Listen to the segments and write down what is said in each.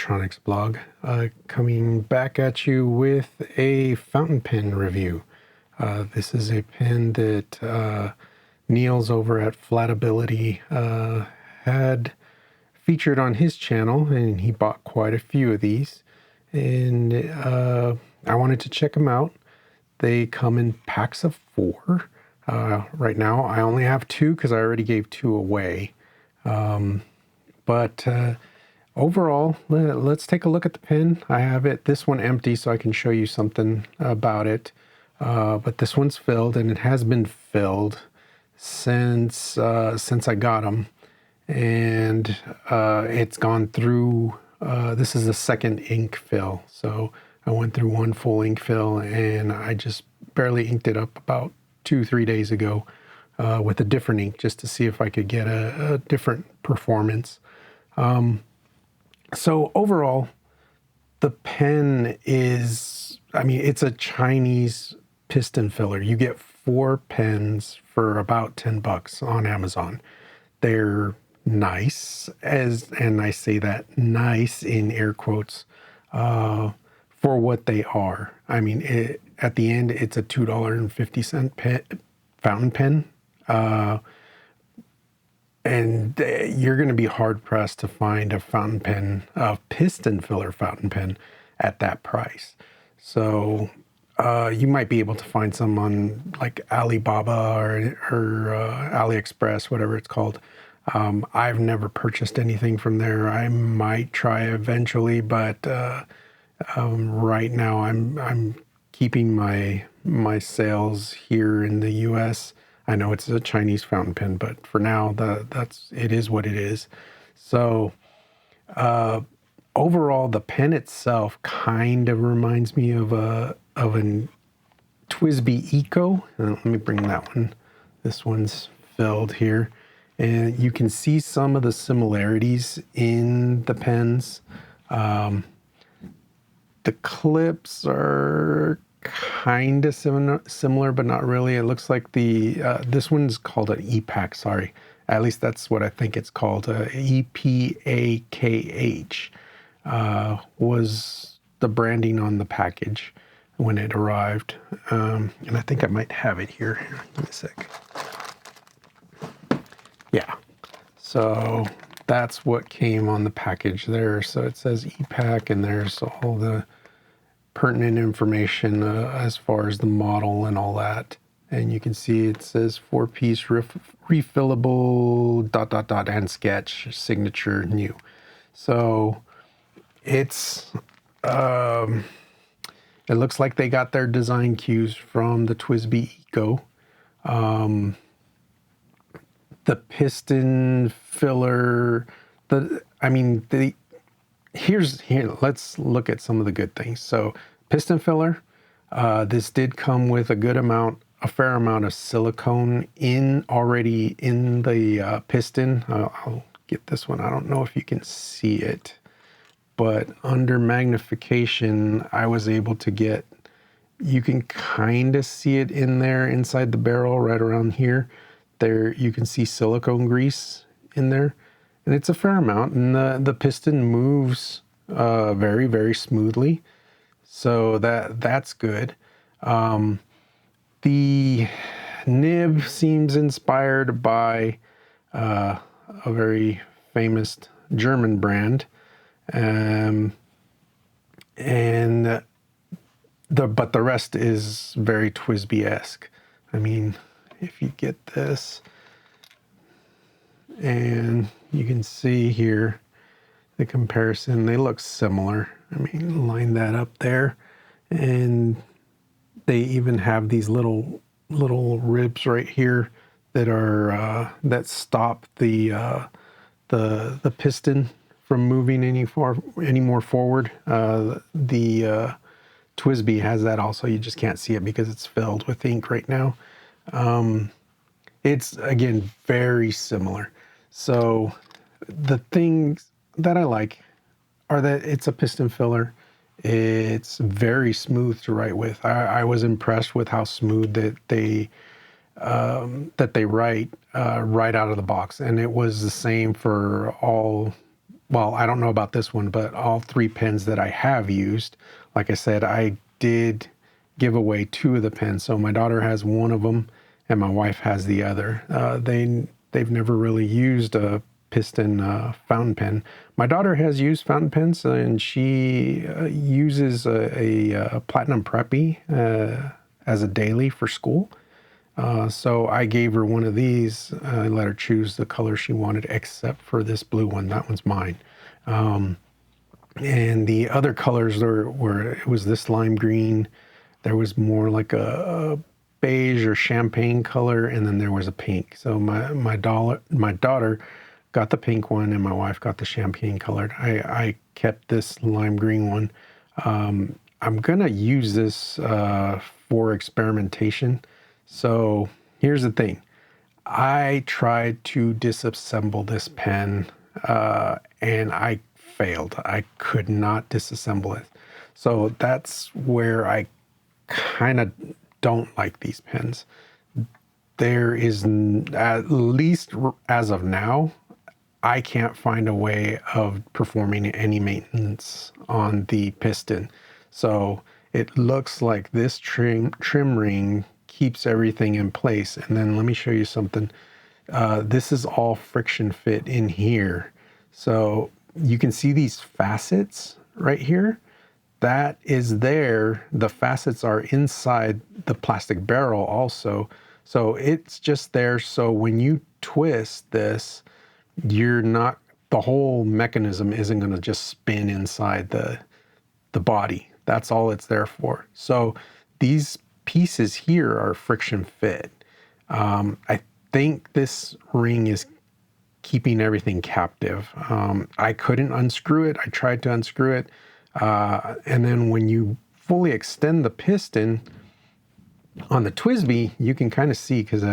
electronics blog, coming back at you with a fountain pen review. This is a pen that Niels over at Flatability had featured on his channel, and he bought quite a few of these, and I wanted to check them out. They come in packs of 4. Right now I only have 2 because I already gave 2 away. But overall, let's take a look at the pen. I have this one empty so I can show you something about it. But this one's filled, and it has been filled since I got them. And it's gone through, this is the second ink fill. So I went through 1 full ink fill, and I just barely inked it up about 2-3 days ago with a different ink, just to see if I could get a different performance. So overall, the pen is, it's a Chinese piston filler. You get 4 pens for about $10 on Amazon. They're nice, and I say that nice in air quotes, for what they are. At the end, it's a $2.50 fountain pen. And you're going to be hard pressed to find a fountain pen, a piston filler fountain pen at that price. So you might be able to find some on like Alibaba or AliExpress, whatever it's called. I've never purchased anything from there. I might try eventually, but right now I'm keeping my sales here in the US. I know it's a Chinese fountain pen, but for now, it is what it is. So overall, the pen itself kind of reminds me of an TWSBI Eco. Let me bring that one. This one's filled here, and you can see some of the similarities in the pens. The clips are kind of similar, but not really. It looks like this one's called an EPAKH, sorry. At least that's what I think it's called. EPAKH was the branding on the package when it arrived. And I think I might have it here. Give me a sec. Yeah. So that's what came on the package there. So it says EPAKH, and there's all the pertinent information as far as the model and all that. And you can see it says 4-piece refillable ... and sketch signature new. So it's it looks like they got their design cues from the TWSBI Eco. The piston filler, here, let's look at some of the good things. So piston filler, this did come with a fair amount of silicone already in the piston. I'll get this one. I don't know if you can see it, but under magnification, I was able to get, you can kind of see it in there inside the barrel right around here. There you can see silicone grease in there. And it's a fair amount, and the piston moves very, very smoothly. So that's good. The nib seems inspired by a very famous German brand. But the rest is very TWSBI-esque. If you get this, and you can see here the comparison, they look similar. Line that up there, and they even have these little ribs right here that are that stop the piston from moving any more forward. The TWSBI has that also. You just can't see it because it's filled with ink right now. It's again very similar. So the things that I like are that it's a piston filler. It's very smooth to write with. I was impressed with how smooth that they write right out of the box, and it was the same for all well, I don't know about this one, but all 3 pens that I have used, like I said, I did give away 2 of the pens. So my daughter has one of them and my wife has the other. They've never really used a piston fountain pen. My daughter has used fountain pens, and she uses a Platinum Preppy as a daily for school. So I gave her one of these. I let her choose the color she wanted, except for this blue one. That one's mine. And the other colors were it was this lime green. There was more like a beige or champagne color, and then there was a pink. So my daughter got the pink one, and my wife got the champagne colored. I kept this lime green one. I'm gonna use this for experimentation. So here's the thing. I tried to disassemble this pen and I failed. I could not disassemble it. So that's where I kind of don't like these pens. There is, at least as of now, I can't find a way of performing any maintenance on the piston. So it looks like this trim ring keeps everything in place. And then let me show you something. This is all friction fit in here. So you can see these facets right here. That is there. The facets are inside the plastic barrel also. So it's just there. So when you twist this, the whole mechanism isn't going to just spin inside the body. That's all it's there for. So these pieces here are friction fit. I think this ring is keeping everything captive. I couldn't unscrew it. I tried to unscrew it. And then when you fully extend the piston on the TWSBI, you can kind of see, because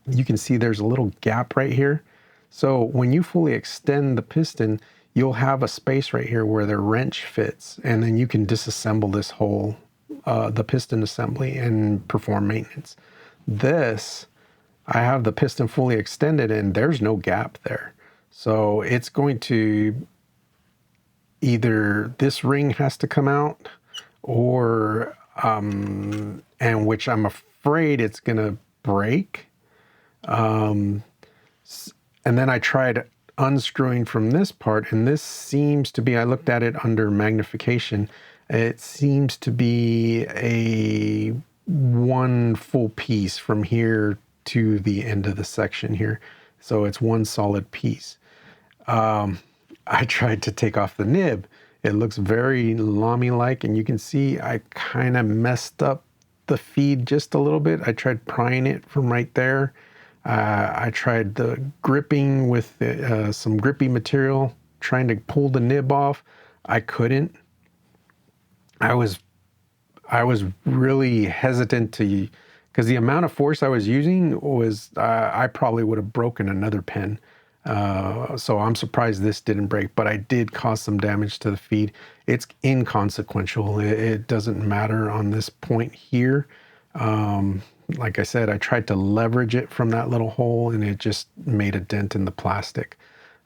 you can see there's a little gap right here. So when you fully extend the piston, you'll have a space right here where the wrench fits, and then you can disassemble this whole, the piston assembly and perform maintenance. This, I have the piston fully extended and there's no gap there. So it's going to, either this ring has to come out, or, and which I'm afraid it's gonna break. And then I tried unscrewing from this part, and this seems to be, I looked at it under magnification, it seems to be a one full piece from here to the end of the section here. So it's one solid piece. I tried to take off the nib. It looks very Lamy-like, and you can see I kind of messed up the feed just a little bit. I tried prying it from right there. I tried the gripping with some grippy material, trying to pull the nib off. I couldn't. I was really hesitant to, because the amount of force I was using was, I probably would have broken another pen. So I'm surprised this didn't break, but I did cause some damage to the feed. It's inconsequential. It doesn't matter on this point here. Like I said, I tried to leverage it from that little hole, and it just made a dent in the plastic.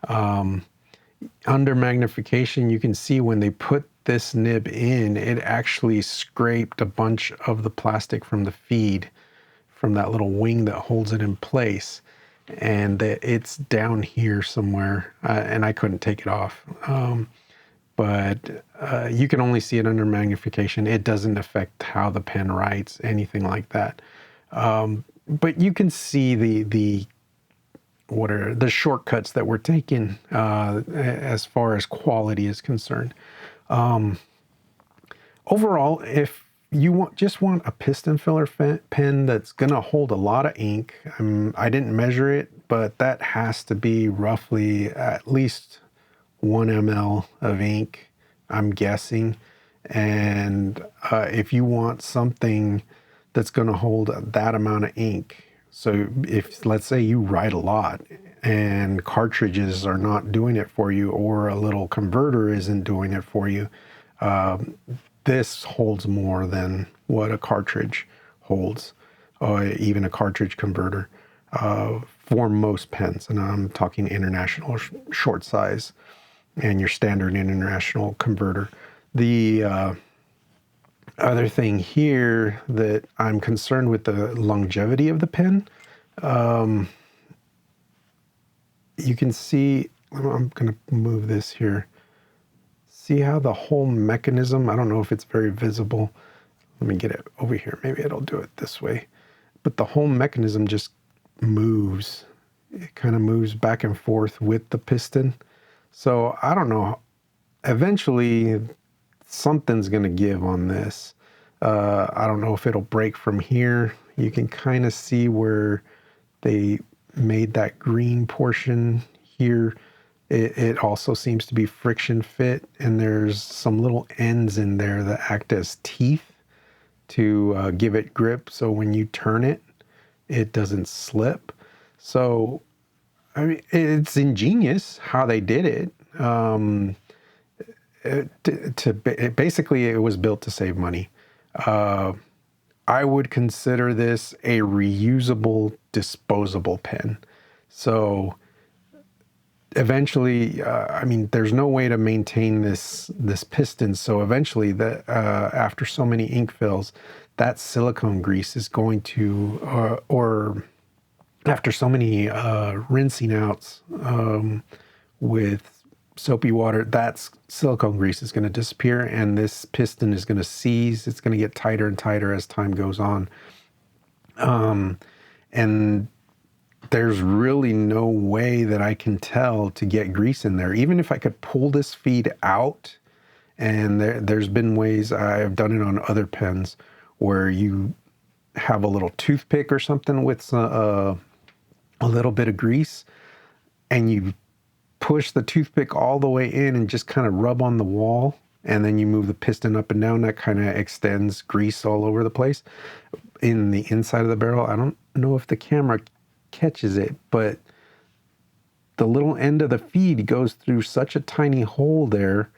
Under magnification, you can see when they put this nib in, it actually scraped a bunch of the plastic from the feed, from that little wing that holds it in place. And it's down here somewhere, and I couldn't take it off. But you can only see it under magnification. It doesn't affect how the pen writes, anything like that. But you can see the what are the shortcuts that we're taking as far as quality is concerned. Overall, if you just want a piston filler pen that's gonna hold a lot of ink, I didn't measure it, but that has to be roughly at least 1 ml of ink, I'm guessing. And if you want something that's gonna hold that amount of ink, so if, let's say you write a lot and cartridges are not doing it for you, or a little converter isn't doing it for you, this holds more than what a cartridge holds, or even a cartridge converter, for most pens. And I'm talking international short size. and your standard international converter. The other thing here that I'm concerned with the longevity of the pen, you can see, I'm going to move this here. See how the whole mechanism, I don't know if it's very visible. Let me get it over here. Maybe it'll do it this way. But the whole mechanism just moves. It kind of moves back and forth with the piston. So I don't know. Eventually, something's going to give on this. I don't know if it'll break from here. You can kind of see where they made that green portion here. It also seems to be friction fit, and there's some little ends in there that act as teeth to give it grip, so when you turn it, it doesn't slip. So, I mean, it's ingenious how they did it. Basically, it was built to save money. I would consider this a reusable, disposable pen. So eventually, I mean, there's no way to maintain this piston. So eventually, after so many ink fills, that silicone grease is going to, or after so many rinsing outs with soapy water, that silicone grease is going to disappear, and this piston is going to seize. It's going to get tighter and tighter as time goes on. And there's really no way that I can tell to get grease in there. Even if I could pull this feed out, and there's been ways, I've done it on other pens, where you have a little toothpick or something with a little bit of grease, and you push the toothpick all the way in and just kind of rub on the wall, and then you move the piston up and down. That kind of extends grease all over the place in the inside of the barrel. I don't know if the camera catches it, but the little end of the feed goes through such a tiny hole there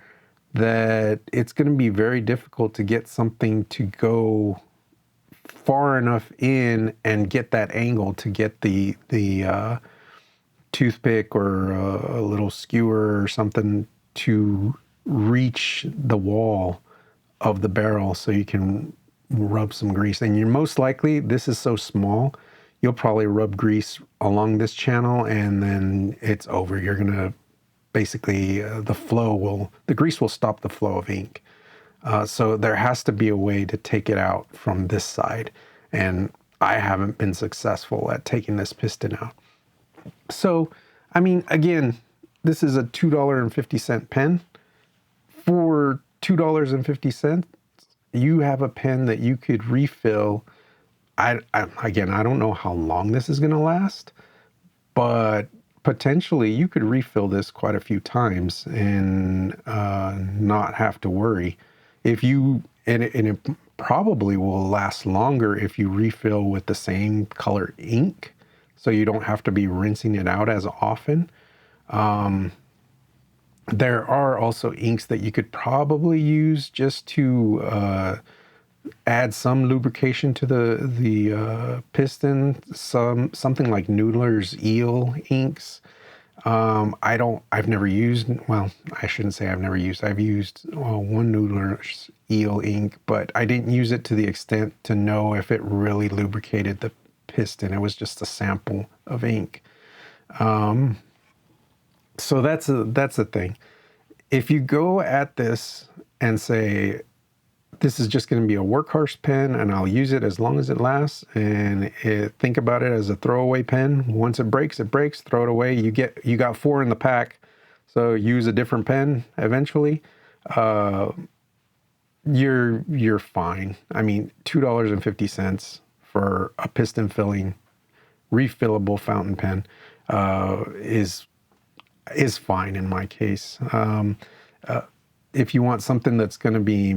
that it's going to be very difficult to get something to go far enough in and get that angle to get the toothpick or a little skewer or something to reach the wall of the barrel so you can rub some grease. And you're most likely, this is so small, you'll probably rub grease along this channel and then it's over. You're gonna basically, the grease will stop the flow of ink. So there has to be a way to take it out from this side. And I haven't been successful at taking this piston out. So, I mean, again, this is a $2.50 pen. For $2.50, you have a pen that you could refill. Again, I don't know how long this is going to last, but potentially you could refill this quite a few times and not have to worry. And it probably will last longer if you refill with the same color ink, so you don't have to be rinsing it out as often. There are also inks that you could probably use just to add some lubrication to the piston. Something like Noodler's Eel inks. I've never used, well, I shouldn't say I've never used. I've used one Noodler's Eel ink, but I didn't use it to the extent to know if it really lubricated the piston. It was just a sample of ink. So that's a thing. If you go at this and say, this is just going to be a workhorse pen and I'll use it as long as it lasts, and think about it as a throwaway pen. Once it breaks, throw it away. You got 4 in the pack, so use a different pen eventually. You're fine. I mean, $2.50 for a piston filling refillable fountain pen is fine in my case. If you want something that's going to be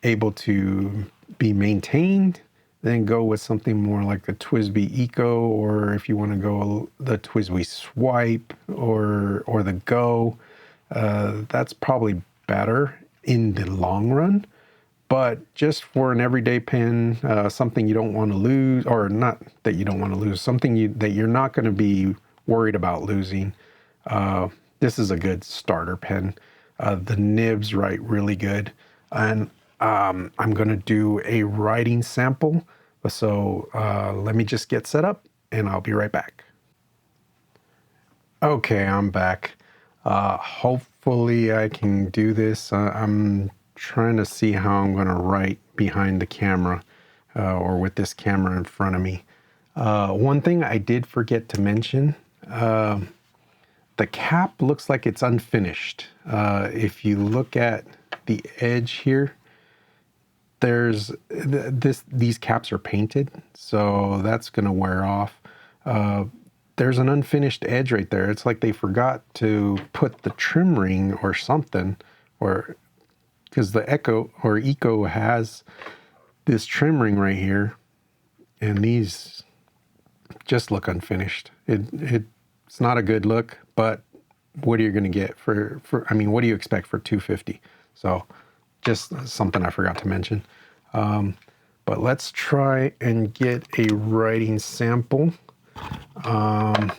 able to be maintained, then go with something more like the TWSBI Eco, or if you want to go the TWSBI Swipe or the Go, that's probably better in the long run. But just for an everyday pen, something you don't want to lose, or not that you don't want to lose, something that you're not going to be worried about losing, this is a good starter pen. The nibs write really good. And I'm going to do a writing sample. So let me just get set up and I'll be right back. Okay, I'm back. Hopefully I can do this. I'm trying to see how I'm going to write behind the camera or with this camera in front of me. One thing I did forget to mention, the cap looks like it's unfinished. If you look at the edge here, these caps are painted, so that's going to wear off. There's an unfinished edge right there. It's like they forgot to put the trim ring or something, or because the Eco has this trim ring right here, and these just look unfinished. It's not a good look, but what are you going to get for I mean, what do you expect for $250? So just something I forgot to mention. But let's try and get a writing sample. Let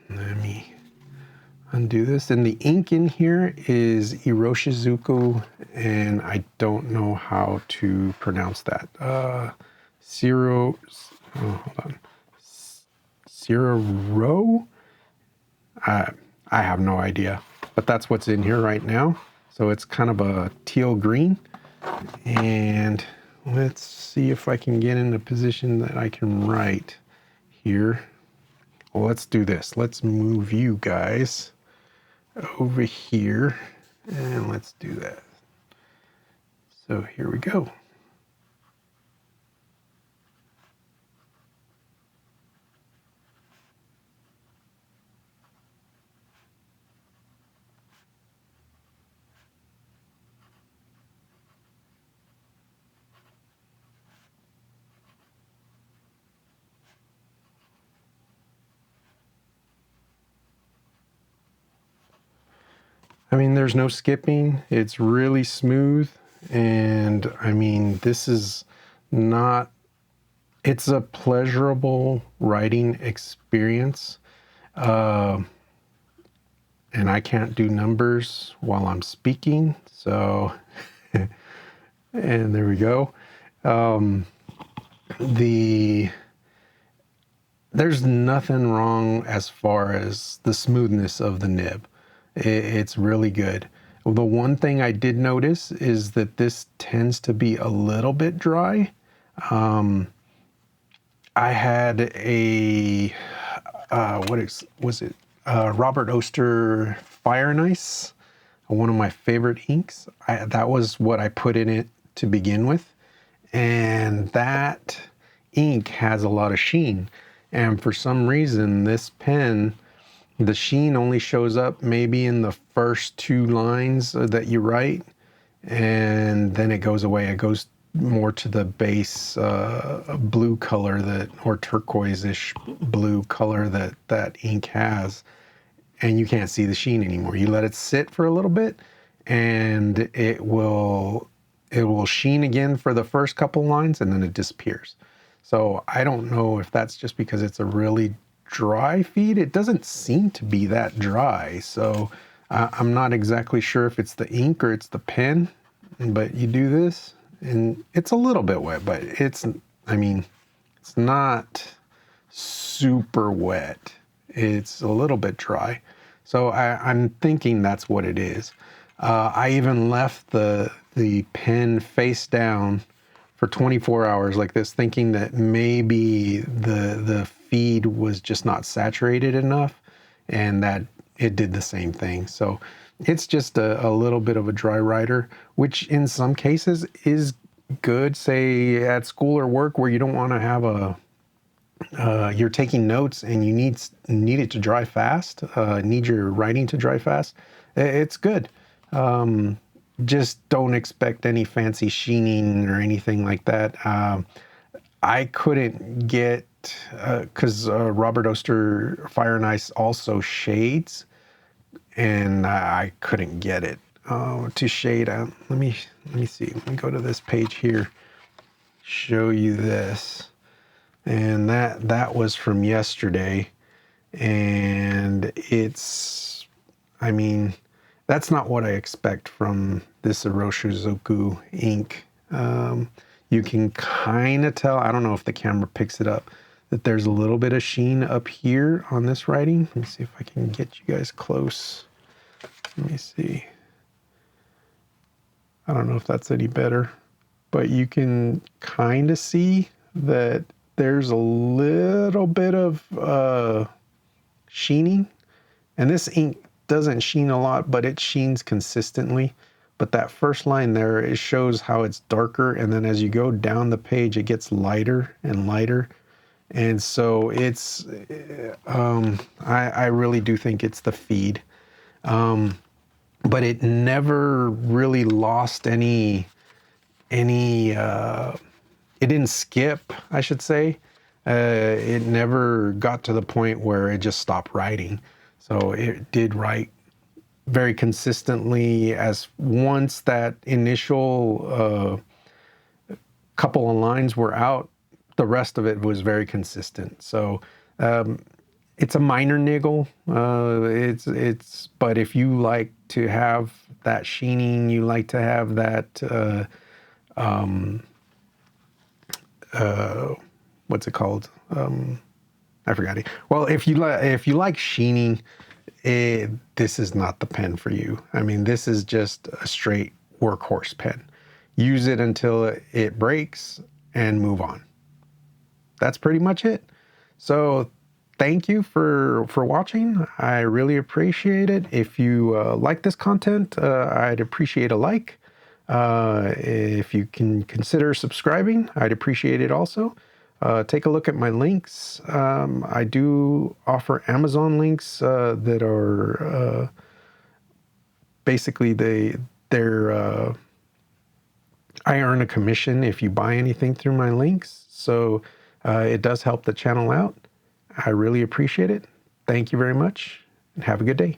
me undo this. And the ink in here is Iroshizuku, and I don't know how to pronounce that. Syo-Ro. Oh, hold on. Syo-Ro? I have no idea, but that's what's in here right now. So it's kind of a teal green, and let's see if I can get in a position that I can write here. Well, let's do this. Let's move you guys over here, and let's do that. So here we go. I mean, there's no skipping. It's really smooth. And I mean, this is not, it's a pleasurable writing experience. And I can't do numbers while I'm speaking. So, and there we go. There's nothing wrong as far as the smoothness of the nib. It's really good. The one thing I did notice is that this tends to be a little bit dry. I had a, Robert Oster Fire and Ice, one of my favorite inks. That was what I put in it to begin with. And that ink has a lot of sheen. And for some reason, this pen, the sheen only shows up maybe in the first 2 lines that you write, and then it goes away. It goes more to the base blue color or turquoise-ish blue color that ink has, and you can't see the sheen anymore. You let it sit for a little bit, and it will sheen again for the first couple lines, and then it disappears. So I don't know if that's just because it's a really dry feed. It doesn't seem to be that dry, so I'm not exactly sure if it's the ink or it's the pen, but you do this and it's a little bit wet, but it's not super wet. It's a little bit dry, so I'm thinking that's what it is. I even left the pen face down for 24 hours like this, thinking that maybe the feed was just not saturated enough, and that it did the same thing. So it's just a little bit of a dry writer, which in some cases is good, say at school or work, where you don't want to have you're taking notes and you need it to dry fast, need your writing to dry fast. It's good. Just don't expect any fancy sheening or anything like that. I couldn't get, because Robert Oster Fire and Ice also shades, and I couldn't get it to shade out. Let me see. Let me go to this page here, show you this. And that was from yesterday, and it's I mean, that's not what I expect from this Iroshizuku ink. You can kind of tell, I don't know if the camera picks it up, that there's a little bit of sheen up here on this writing. Let me see if I can get you guys close. Let me see. I don't know if that's any better, but you can kind of see that there's a little bit of sheening. And this ink doesn't sheen a lot, but it sheens consistently. But that first line there, it shows how it's darker. And then as you go down the page, it gets lighter and lighter. And so it's, I really do think it's the feed. But it never really lost it didn't skip, I should say. It never got to the point where it just stopped writing. So it did write very consistently. As once that initial couple of lines were out, the rest of it was very consistent. So it's a minor niggle. But if you like to have that sheening, you like to have that what's it called? I forgot it. Well, if you like sheening, this is not the pen for you. I mean, this is just a straight workhorse pen. Use it until it breaks and move on. That's pretty much it. So thank you for watching. I really appreciate it. If you like this content, I'd appreciate a like. If you can consider subscribing, I'd appreciate it also. Take a look at my links. I do offer Amazon links that are basically I earn a commission if you buy anything through my links. So it does help the channel out. I really appreciate it. Thank you very much and have a good day.